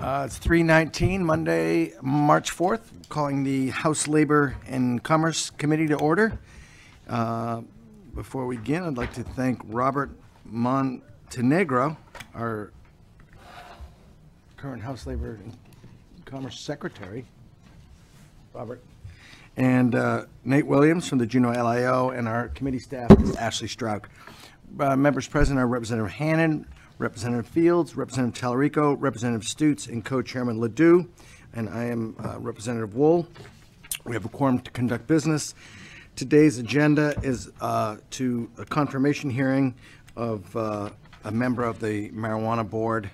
It's 3:19, Monday, March 4th, calling the House Labor and Commerce Committee to order. Before we begin, I'd like to thank Robert Montenegro, our current House Labor and Commerce Secretary, Robert, and Nate Williams from the Juneau LIO, and our committee staff is Ashley Strouk. Members present are Representative Hannon, Representative Fields, Representative Tallarico, Representative Stutes, and Co-Chairman Ledoux, and I am Representative Wool. We have a quorum to conduct business. Today's agenda is to a confirmation hearing of a member of the Marijuana Board,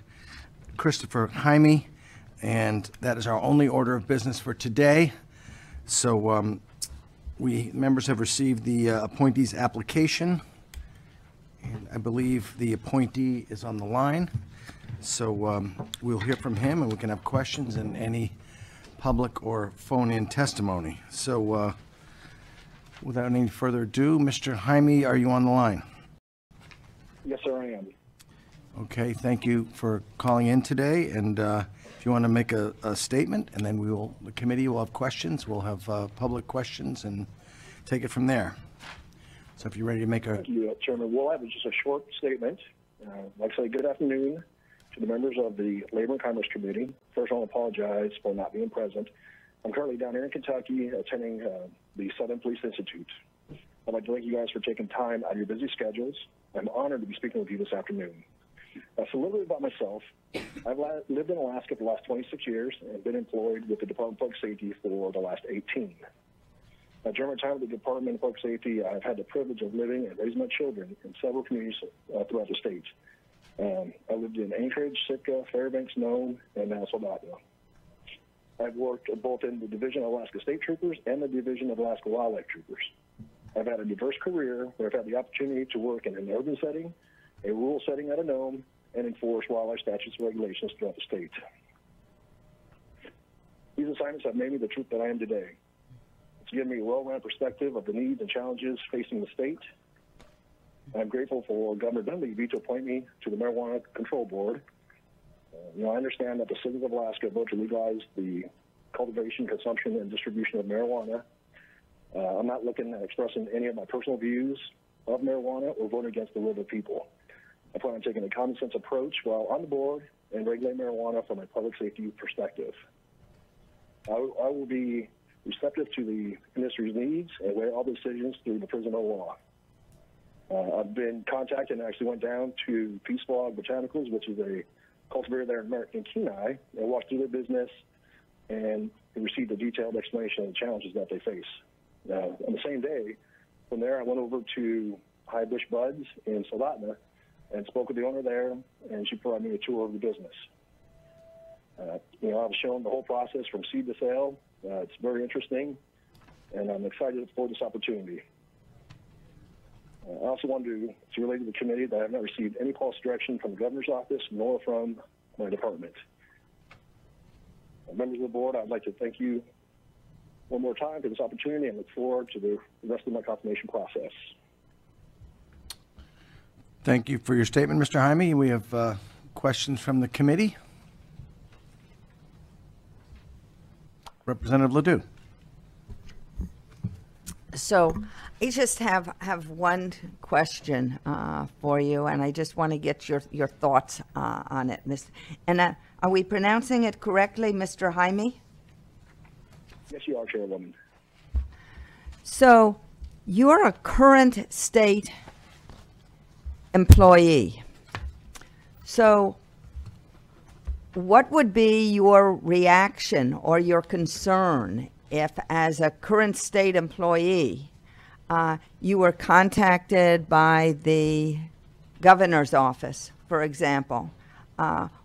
Christopher Jaime, and that is our only order of business for today. So members have received the appointee's application. And I believe the appointee is on the line, so we'll hear from him and we can have questions and any public or phone-in testimony. So without any further ado, Mr. Jaime, are you on the line? Yes, sir, I am. Okay, thank you for calling in today. And if you want to make a statement, and then the committee will have questions. We'll have public questions and take it from there. So if you're ready to make a... Thank you, Chairman. We'll have just a short statement. I'd like to say good afternoon to the members of the Labor and Commerce Committee. First, I want to apologize for not being present. I'm currently down here in Kentucky attending the Southern Police Institute. I'd like to thank you guys for taking time out of your busy schedules. I'm honored to be speaking with you this afternoon. So a little bit about myself. I've lived in Alaska for the last 26 years and been employed with the Department of Public Safety for the last 18. During my time with the Department of Public Safety, I've had the privilege of living and raising my children in several communities throughout the state. I lived in Anchorage, Sitka, Fairbanks, Nome, and now Soldotna. I've worked both in the Division of Alaska State Troopers and the Division of Alaska Wildlife Troopers. I've had a diverse career where I've had the opportunity to work in an urban setting, a rural setting at a Nome, and enforce wildlife statutes and regulations throughout the state. These assignments have made me the troop that I am today. It's given me a well-rounded perspective of the needs and challenges facing the state. I'm grateful for Governor Dunleavy to appoint me to the Marijuana Control Board. I understand that the citizens of Alaska vote to legalize the cultivation, consumption, and distribution of marijuana. I'm not looking at expressing any of my personal views of marijuana or voting against the will of the people. I plan on taking a common sense approach while on the board and regulating marijuana from a public safety perspective. I will be receptive to the industry's needs and weigh all decisions through the prism of law. I've been contacted and actually went down to Peace Log Botanicals, which is a cultivator there in Kenai, and walked through their business and received a detailed explanation of the challenges that they face. On the same day, from there I went over to High Bush Buds in Soldotna and spoke with the owner there, and she provided me a tour of the business. I was shown the whole process from seed to sale. It's very interesting, and I'm excited for this opportunity. I also wanted to relate to the committee that I have not received any false direction from the governor's office nor from my department. Members of the board, I'd like to thank you one more time for this opportunity and look forward to the rest of my confirmation process. Thank you for your statement, Mr. Jaime. We have questions from the committee. Representative Ledoux. So I just have one question for you, and I just want to get your thoughts on it. And are we pronouncing it correctly, Mr. Jaime? Yes, you are, Chairwoman. So you're a current state employee. So what would be your reaction or your concern if, as a current state employee, you were contacted by the governor's office, for example,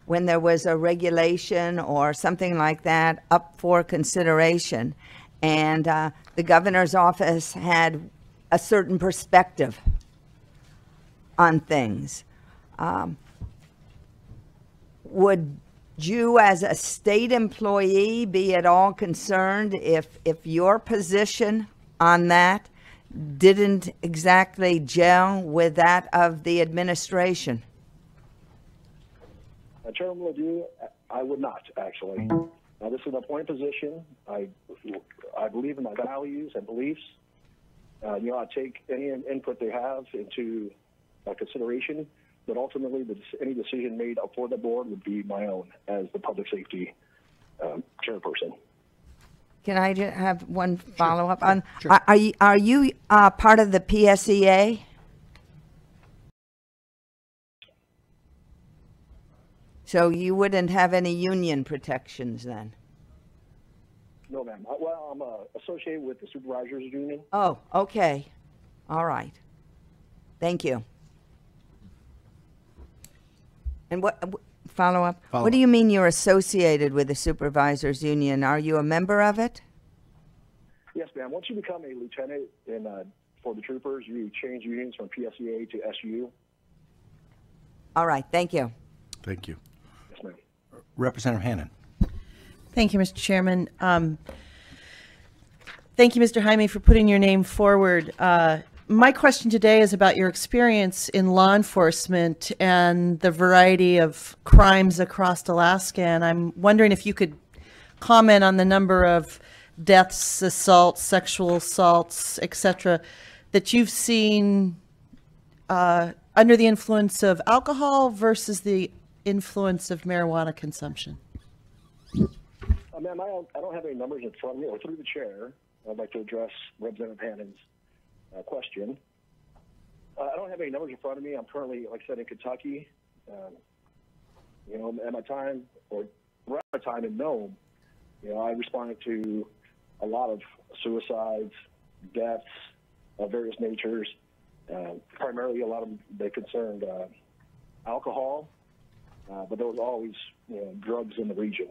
when there was a regulation or something like that up for consideration, and the governor's office had a certain perspective on things? Would you, as a state employee, be at all concerned if your position on that didn't exactly gel with that of the administration? Chairman Ledoux, I would not, actually. This is an appointed position. I believe in my values and beliefs. I take any input they have into consideration, but ultimately, any decision made for the board would be my own as the public safety chairperson. Can I just have one follow-up on? Sure. Are you part of the PSEA? So you wouldn't have any union protections then? No, ma'am. Well, I'm associated with the Supervisors Union. Oh, okay. All right. Thank you. And follow-up? What do you mean you're associated with the Supervisors Union? Are you a member of it? Yes, ma'am. Once you become a lieutenant for the troopers, you change unions from PSEA to SU. All right. Thank you. Thank you. Yes, ma'am. Representative Hannan. Thank you, Mr. Chairman. Thank you, Mr. Jaime, for putting your name forward. My question today is about your experience in law enforcement and the variety of crimes across Alaska. And I'm wondering if you could comment on the number of deaths, assaults, sexual assaults, etc., that you've seen under the influence of alcohol versus the influence of marijuana consumption. Ma'am, I don't have any numbers in front of me, or through the chair. I'd like to address Representative Hannan's question. I don't have any numbers in front of me. I'm currently, like I said, in Kentucky. At my time, or around my time in Nome, I responded to a lot of suicides, deaths of various natures. Primarily, a lot of them, they concerned alcohol, but there was always drugs in the region.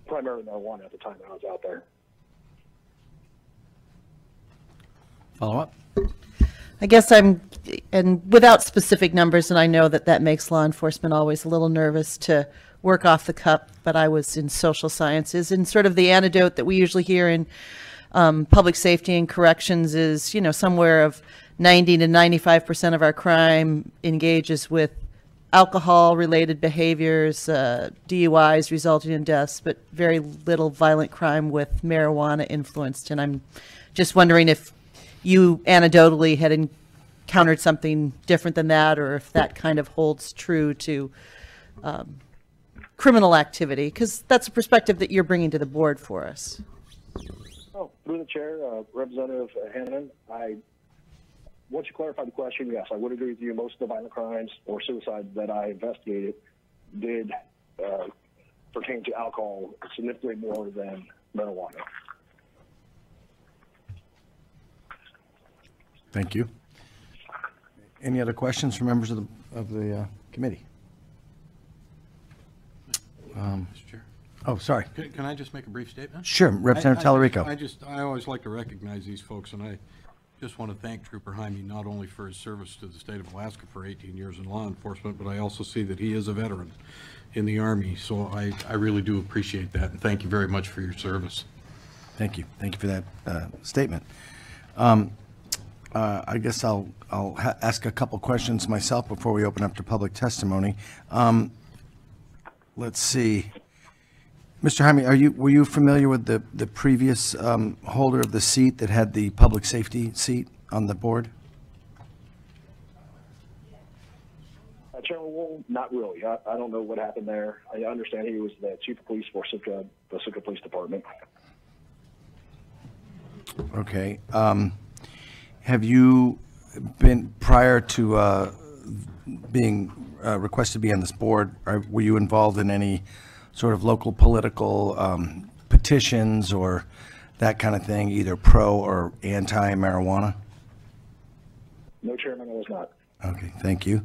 Primarily marijuana at the time I was out there. Follow up? I guess and without specific numbers, and I know that makes law enforcement always a little nervous to work off the cuff, but I was in social sciences, and sort of the antidote that we usually hear in public safety and corrections is, somewhere of 90 to 95% of our crime engages with alcohol-related behaviors, DUIs resulting in deaths, but very little violent crime with marijuana influenced. And I'm just wondering if you anecdotally had encountered something different than that, or if that kind of holds true to criminal activity, because that's a perspective that you're bringing to the board for us. Oh, through the chair, Representative Hannan, once you clarify the question, yes, I would agree with you. Most of the violent crimes or suicides that I investigated did pertain to alcohol significantly more than marijuana. Thank you. Any other questions from members of the committee? Mr. Chair. Oh, sorry. Can I just make a brief statement? Sure, Representative Tallarico. I always like to recognize these folks, and I just want to thank Trooper Jaime not only for his service to the state of Alaska for 18 years in law enforcement, but I also see that he is a veteran in the Army. So I really do appreciate that, and thank you very much for your service. Thank you. Thank you for that statement. I guess I'll ask a couple questions myself before we open up to public testimony. Let's see. Mr. Jaime, were you familiar with the previous holder of the seat that had the public safety seat on the board? Chairman Wool, not really. I don't know what happened there. I understand he was the chief of police for the Sitka Police Department. Okay. Have you been, prior to being requested to be on this board, were you involved in any sort of local political petitions or that kind of thing, either pro or anti-marijuana? No, Chairman, I was not. Okay, thank you.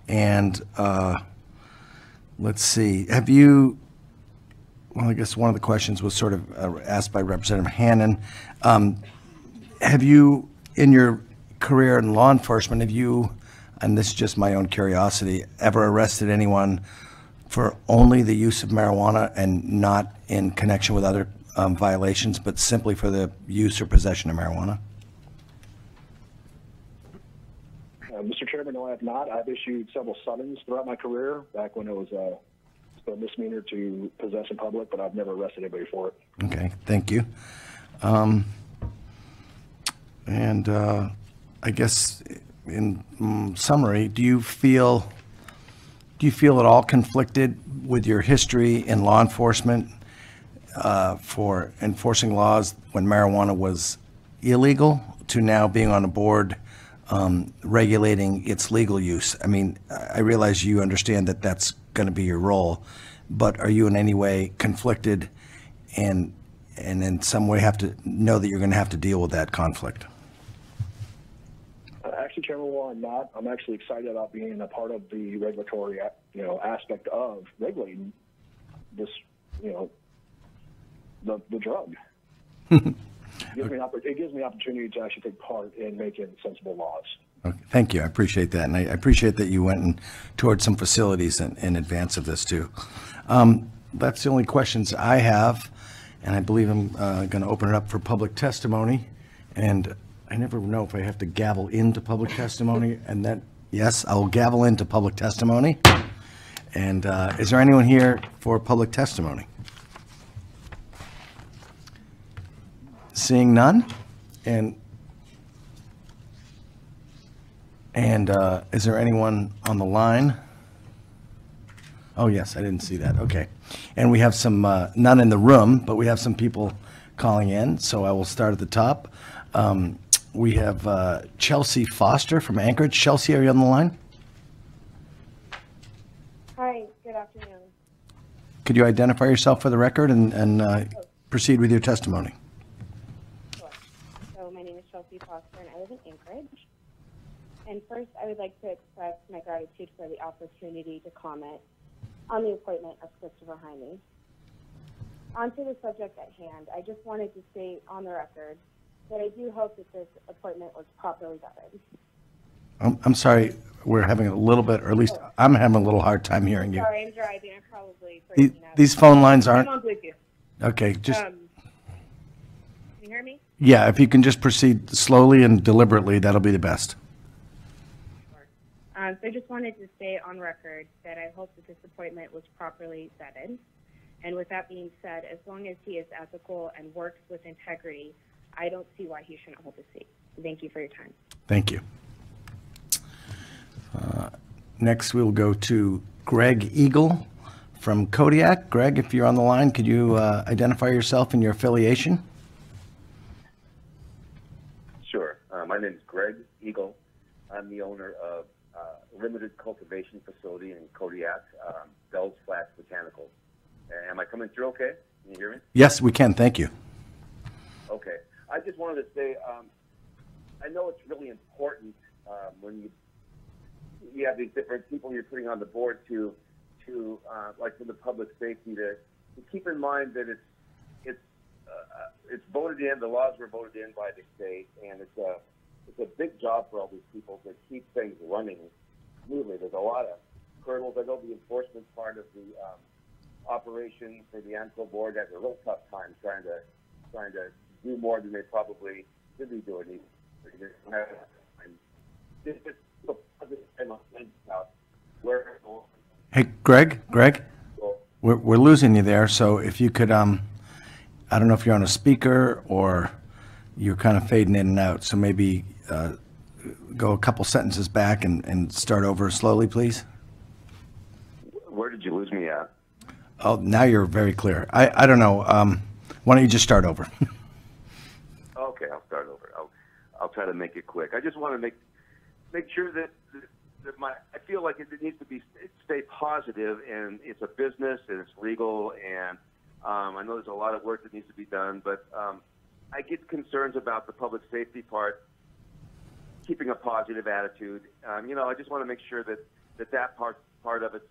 And let's see, have you, well, I guess one of the questions was sort of asked by Representative Hannan. Have you, in your career in law enforcement, have you, and this is just my own curiosity, ever arrested anyone for only the use of marijuana and not in connection with other violations, but simply for the use or possession of marijuana? Mr. Chairman, no, I have not. I've issued several summons throughout my career, back when it was a misdemeanor to possess in public, but I've never arrested anybody for it. Okay, thank you. I guess in summary, do you feel at all conflicted with your history in law enforcement for enforcing laws when marijuana was illegal to now being on a board regulating its legal use? I mean, I realize you understand that that's going to be your role, but are you in any way conflicted and in some way have to know that you're going to have to deal with that conflict? Actually, Chairman Wall, I'm not. I'm actually excited about being a part of the regulatory, aspect of regulating this, the drug. It gives me opportunity to actually take part in making sensible laws. Okay, thank you. I appreciate that. And I appreciate that you went and toured some facilities in advance of this, too. That's the only questions I have. And I believe I'm going to open it up for public testimony. And I never know if I have to gavel into public testimony. And then, yes, I will gavel into public testimony. And is there anyone here for public testimony? Seeing none. And is there anyone on the line? Oh, yes, I didn't see that. Okay. And we have some, none in the room, but we have some people calling in. So I will start at the top. We have Chelsea Foster from Anchorage. Chelsea, are you on the line? Hi, good afternoon. Could you identify yourself for the record and proceed with your testimony? Sure. So my name is Chelsea Foster, and I live in Anchorage. And first, I would like to express my gratitude for the opportunity to comment on the appointment of Christopher Jaime. On to the subject at hand, I just wanted to state on the record that I do hope that this appointment was properly vetted. I'm sorry, we're having a little bit, or at least I'm having a little hard time hearing you. Sorry, I'm driving. I'm probably breaking up. These phone lines aren't. I'm on Bluetooth. Okay, just. Can you hear me? Yeah, if you can just proceed slowly and deliberately, that'll be the best. So I just wanted to say on record that I hope that this appointment was properly vetted. And with that being said, as long as he is ethical and works with integrity, I don't see why he shouldn't hold a seat. Thank you for your time. Thank you. Next, we'll go to Greg Eagle from Kodiak. Greg, if you're on the line, could you identify yourself and your affiliation? Sure. My name is Greg Eagle. I'm the owner of a limited cultivation facility in Kodiak, Bell's Flats Botanicals. Am I coming through okay? Can you hear me? Yes, we can. Thank you. Okay. I just wanted to say, I know it's really important when you have these different people you're putting on the board to like for the public safety to keep in mind that it's voted in. The laws were voted in by the state, and it's a big job for all these people to keep things running smoothly. There's a lot of hurdles. I know the enforcement part of the operation for the ANCO board has a real tough time trying to do more than they probably should be doing. Hey, Greg, we're losing you there. So if you could, I don't know if you're on a speaker or you're kind of fading in and out. So maybe go a couple sentences back and start over slowly, please. Where did you lose me at? Oh, now you're very clear. I don't know. Why don't you just start over? Okay, I'll start over. I'll try to make it quick. I just want to make sure that I feel like it needs to stay positive, and it's a business and it's legal, and I know there's a lot of work that needs to be done, but I get concerns about the public safety part, keeping a positive attitude. I just want to make sure that part of it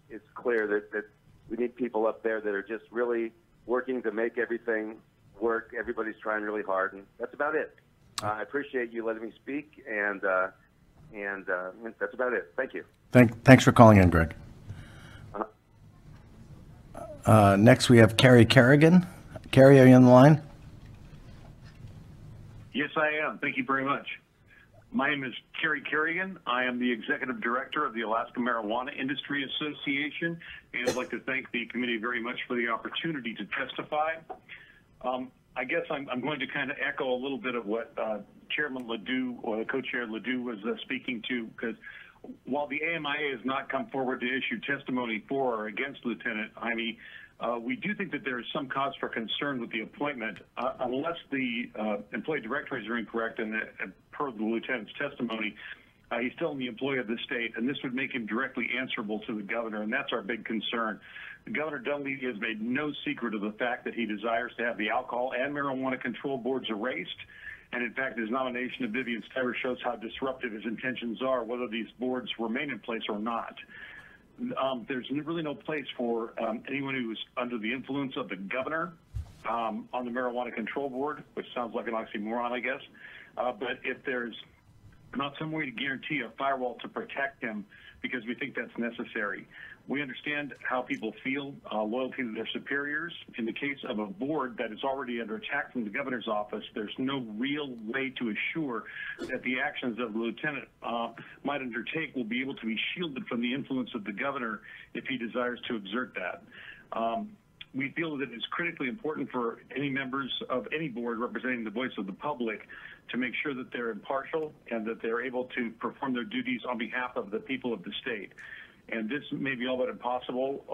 is clear that we need people up there that are just really working to make everything work. Everybody's trying really hard, and that's about it. I appreciate you letting me speak, and that's about it. Thank you. Thanks for calling in, Greg. Next, we have Cary Carrigan. Cary, are you on the line? Yes, I am. Thank you very much. My name is Carrigan. I am the Executive Director of the Alaska Marijuana Industry Association, and I'd like to thank the committee very much for the opportunity to testify. I guess I'm going to kind of echo a little bit of what Chairman Ledoux, or the co-chair Ledoux, was speaking to, because while the AMIA has not come forward to issue testimony for or against Lieutenant Jaime, we do think that there is some cause for concern with the appointment, unless the employee directories are incorrect and per the lieutenant's testimony, he's still in the employ of the state, and this would make him directly answerable to the governor, and that's our big concern. Governor Dunleavy has made no secret of the fact that he desires to have the alcohol and marijuana control boards erased, and in fact, his nomination of Vivian Stiver shows how disruptive his intentions are, whether these boards remain in place or not. There's really no place for anyone who is under the influence of the governor on the marijuana control board, which sounds like an oxymoron, I guess. But if there's not some way to guarantee a firewall to protect him, because we think that's necessary. We understand how people feel, loyalty to their superiors. In the case of a board that is already under attack from the governor's office, there's no real way to assure that the actions that the lieutenant might undertake will be able to be shielded from the influence of the governor if he desires to exert that. We feel that it's critically important for any members of any board representing the voice of the public to make sure that they're impartial and that they're able to perform their duties on behalf of the people of the state. And this may be all but impossible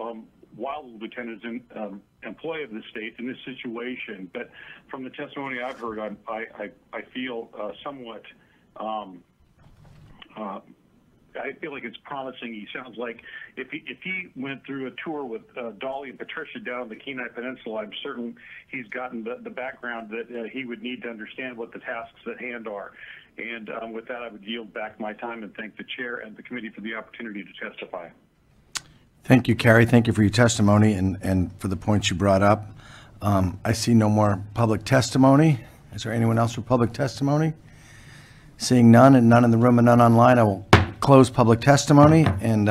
while the lieutenant is in employ of the state in this situation. But from the testimony I've heard, I feel somewhat, I feel like it's promising. He sounds like if he went through a tour with Dolly and Patricia down on the Kenai Peninsula, I'm certain he's gotten the background that he would need to understand what the tasks at hand are. And with that, I would yield back my time and thank the chair and the committee for the opportunity to testify. Thank you, Cary. Thank you for your testimony and for the points you brought up. I see no more public testimony. Is there anyone else for public testimony? Seeing none, and none in the room and none online, I will close public testimony, and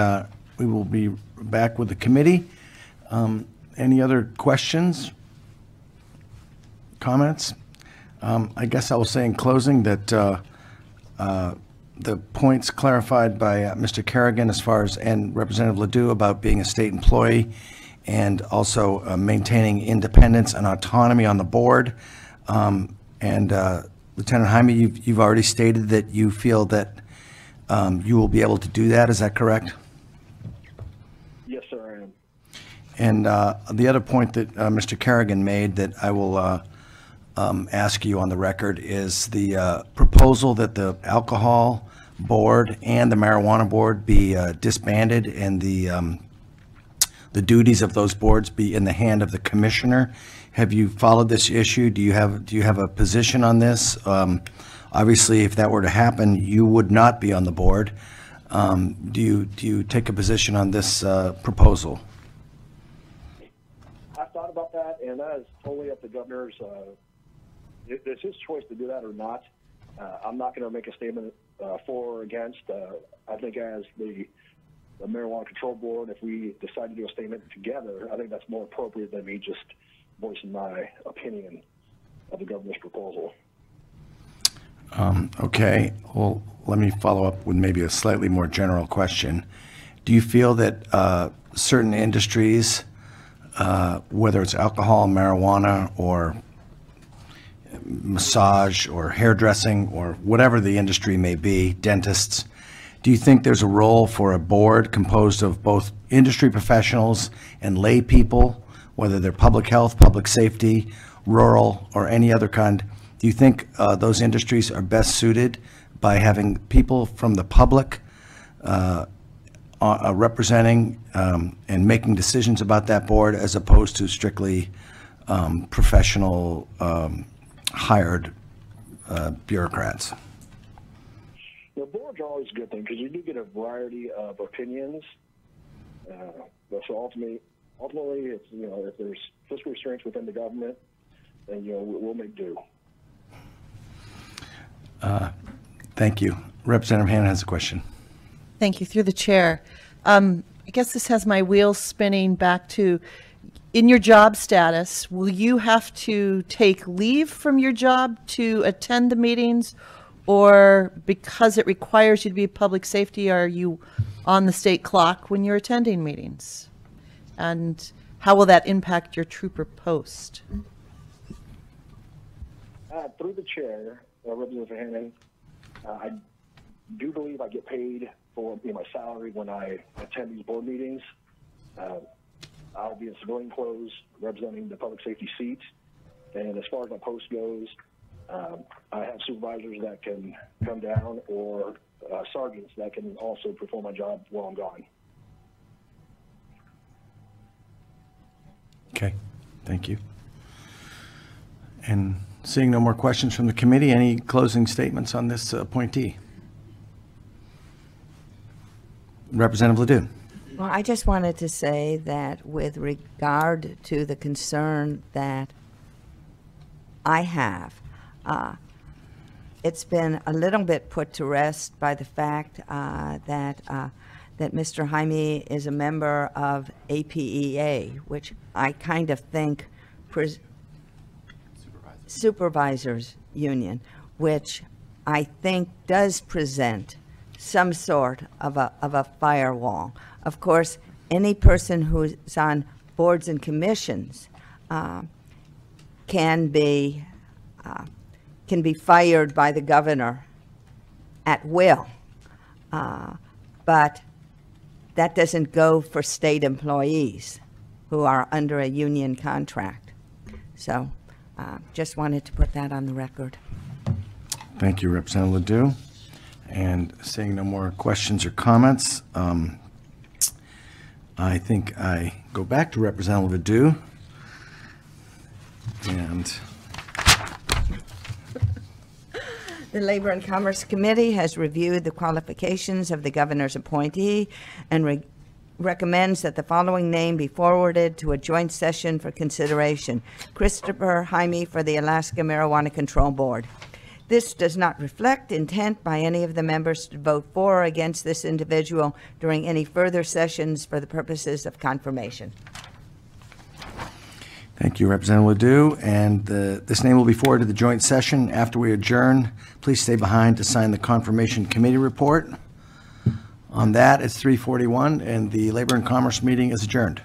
we will be back with the committee. Any other questions, comments? I guess I will say in closing that the points clarified by Mr. Carrigan as far as, and Representative Ledoux about being a state employee and also maintaining independence and autonomy on the board. And Lieutenant Jaime, you've already stated that you feel that you will be able to do that. Is that correct? Yes, sir, I am. And the other point that Mr. Carrigan made that I will ask you on the record is the proposal that the alcohol board and the marijuana board be disbanded and the duties of those boards be in the hand of the commissioner. Have you followed this issue? Do you have a position on this? Obviously, if that were to happen, you would not be on the board. Do you take a position on this proposal? I've thought about that, and that is totally up to governor's. It's his choice to do that or not. I'm not going to make a statement for or against. I think as the Marijuana Control Board, if we decide to do a statement together, I think that's more appropriate than me just voicing my opinion of the governor's proposal. Okay, well, let me follow up with maybe a slightly more general question. Do you feel that certain industries, whether it's alcohol, marijuana, or massage, or hairdressing, or whatever the industry may be, dentists, do you think there's a role for a board composed of both industry professionals and lay people, whether they're public health, public safety, rural, or any other kind? Do you think those industries are best suited by having people from the public representing and making decisions about that board as opposed to strictly professional hired bureaucrats? The boards are always a good thing because you do get a variety of opinions. So ultimately, it's, if there's fiscal restraints within the government, then we'll make do. Thank you. Representative Hannon has a question. Thank you. Through the chair. I guess this has my wheels spinning back to, in your job status, will you have to take leave from your job to attend the meetings, Or because it requires you to be public safety, are you on the state clock when you're attending meetings? And how will that impact your trooper post? Through the chair, Representative Hannon, I do believe I get paid for my salary when I attend these board meetings. I'll be in civilian clothes representing the public safety seat. And as far as my post goes, I have supervisors that can come down or sergeants that can also perform my job while I'm gone. Okay, thank you. And seeing no more questions from the committee, any closing statements on this appointee? Representative Ledoux. Well, I just wanted to say that with regard to the concern that I have, it's been a little bit put to rest by the fact that Mr. Jaime is a member of APEA, which I kind of think Supervisors Union, which I think does present some sort of a firewall. Of course, any person who's on boards and commissions can be fired by the governor at will, but that doesn't go for state employees who are under a union contract. So just wanted to put that on the record. Thank you, Representative Ledoux. And seeing no more questions or comments, I think I go back to Representative Ledoux. And the Labor and Commerce Committee has reviewed the qualifications of the governor's appointee and recommends that the following name be forwarded to a joint session for consideration. Christopher Jaime for the Alaska Marijuana Control Board. This does not reflect intent by any of the members to vote for or against this individual during any further sessions for the purposes of confirmation. thank you, Representative Ledoux. And this name will be forwarded to the joint session. After we adjourn, please stay behind to sign the confirmation committee report. On that, it's 3:41, and the Labor and Commerce meeting is adjourned.